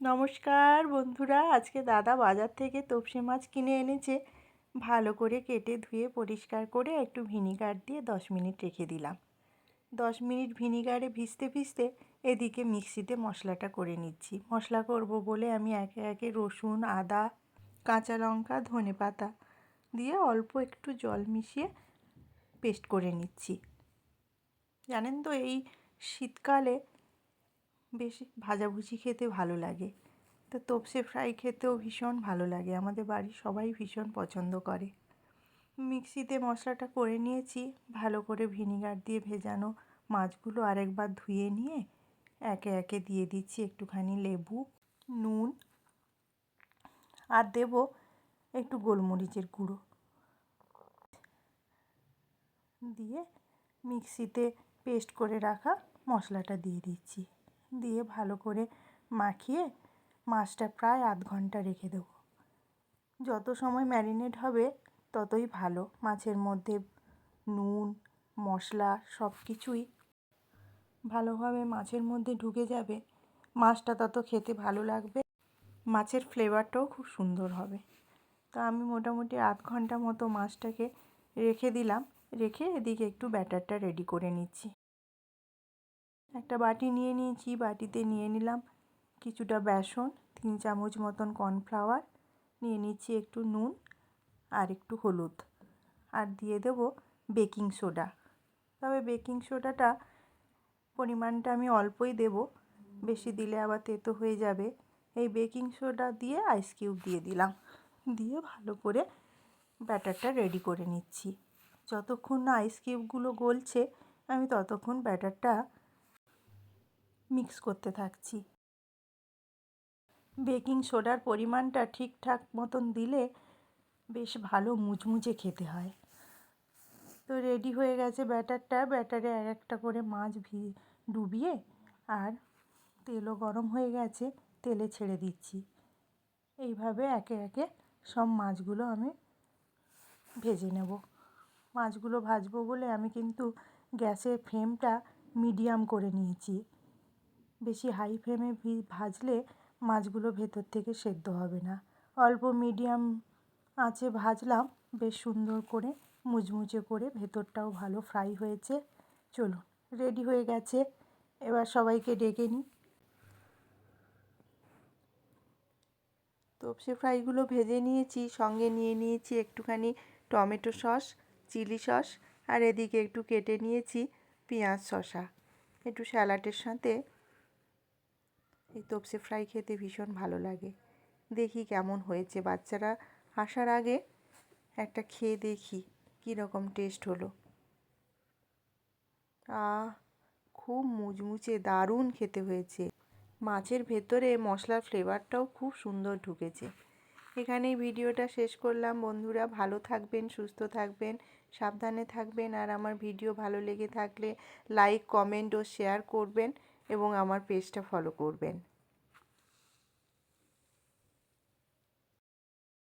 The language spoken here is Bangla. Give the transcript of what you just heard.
নমস্কার বন্ধুরা, আজকে দাদা বাজার থেকে তপসে মাছ কিনে এনেছে। ভালো করে কেটে ধুয়ে পরিষ্কার করে একটু ভিনিগার দিয়ে 10 মিনিট রেখে দিলাম। 10 মিনিট ভিনিগারে ভিজতে ভিজতে এদিকে মিক্সিতে মশলাটা করে নিচ্ছি। মশলা করব বলে আমি একে একে রসুন, আদা, কাঁচা লঙ্কা, ধনেপাতা দিয়ে অল্প একটু জল মিশিয়ে পেস্ট করে নিচ্ছি। জানেন তো, এই শীতকালে বেশি ভাজাভুজি খেতে ভালো লাগে। তো তপসে ফ্রাই খেতেও ভীষণ ভালো লাগে, আমাদের বাড়ির সবাই ভীষণ পছন্দ করে। মিক্সিতে মশলাটা করে নিয়েছি। ভালো করে ভিনিগার দিয়ে ভেজানো মাছগুলো আরেকবার ধুয়ে নিয়ে একে একে দিয়ে দিচ্ছি একটুখানি লেবু, নুন, আর দেব একটু গোলমরিচের গুঁড়ো দিয়ে মিক্সিতে পেস্ট করে রাখা মশলাটা দিয়ে দিচ্ছি। দিয়ে ভালো করে মাখিয়ে মাছটা প্রায় আধ ঘন্টা রেখে দেবো। যত সময় ম্যারিনেট হবে ততই ভালো। মাছের মধ্যে নুন, মশলা সব কিছুই ভালোভাবে মাছের মধ্যে ঢুকে যাবে। মাছটা তত খেতে ভালো লাগবে, মাছের ফ্লেভারটাও খুব সুন্দর হবে। তো আমি মোটামুটি আধ ঘন্টা মতো মাছটাকে রেখে দিলাম। রেখে এদিকে একটু ব্যাটারটা রেডি করে নিচ্ছি। একটা বাটি নিয়ে নিয়েছি, বাটিতে নিয়ে নিলাম কিছুটা বেসন, 3 চামচ মতন কর্নফ্লাওয়ার, নিয়ে নিচ্ছি একটু নুন আর একটু হলুদ, আর দিয়ে দেব বেকিং সোডা। তবে বেকিং সোডাটা পরিমাণটা আমি অল্পই দেব, বেশি দিলে আবার তেতো হয়ে যাবে। এই বেকিং সোডা দিয়ে আইস কিউব দিয়ে দিলাম, দিয়ে ভালো করে ব্যাটারটা রেডি করে নিচ্ছি। যতক্ষণ না আইস কিউবগুলো গলছে আমি ততক্ষণ ব্যাটারটা মিক্স করতে থাকছি। বেকিং সোডার পরিমাণটা ঠিকঠাক মতন দিলে বেশ ভালো মুচমুচে খেতে হয়। তো রেডি হয়ে গেছে ব্যাটারটা। ব্যাটারে এক একটা করে মাছ ডুবিয়ে, আর তেলও গরম হয়ে গেছে, তেলে ছেড়ে দিচ্ছি। এইভাবে একে একে সব মাছগুলো আমি ভেজে নেব। মাছগুলো ভাজবো বলে আমি কিন্তু গ্যাসের ফ্লেমটা মিডিয়াম করে নিয়েছি। বেশি হাই ফ্লেমে ভাজলে মাছগুলো ভেতর থেকে সেদ্ধ হবে না। অল্প মিডিয়াম আঁচে ভাজলাম, বেশ সুন্দর করে মুচমুচে করে, ভেতরটাও ভালো ফ্রাই হয়েছে। চলুন, রেডি হয়ে গেছে, এবার সবাইকে ডেকে নিই। তপসে ফ্রাইগুলো ভেজে নিয়েছি, সঙ্গে নিয়ে নিয়েছি একটুখানি টমেটো সস, চিলি সস, আর এদিকে একটু কেটে নিয়েছি পেঁয়াজ শসা। একটু স্যালাডের সাথে এই তপসে ফ্রাই খেতে ভীষণ ভালো লাগে। দেখি কেমন হয়েছে, বাচ্চারা আসার আগে একটা খেয়ে দেখি কীরকম টেস্ট হলো। খুব মুচমুচে দারুণ খেতে হয়েছে। মাছের ভেতরে মশলার ফ্লেভারটাও খুব সুন্দর ঢুকেছে। এখানেই ভিডিওটা শেষ করলাম বন্ধুরা। ভালো থাকবেন, সুস্থ থাকবেন, সাবধানে থাকবেন, আর আমার ভিডিও ভালো লেগে থাকলে লাইক, কমেন্ট ও শেয়ার করবেন এবং আমার পেজটা ফলো করবেন।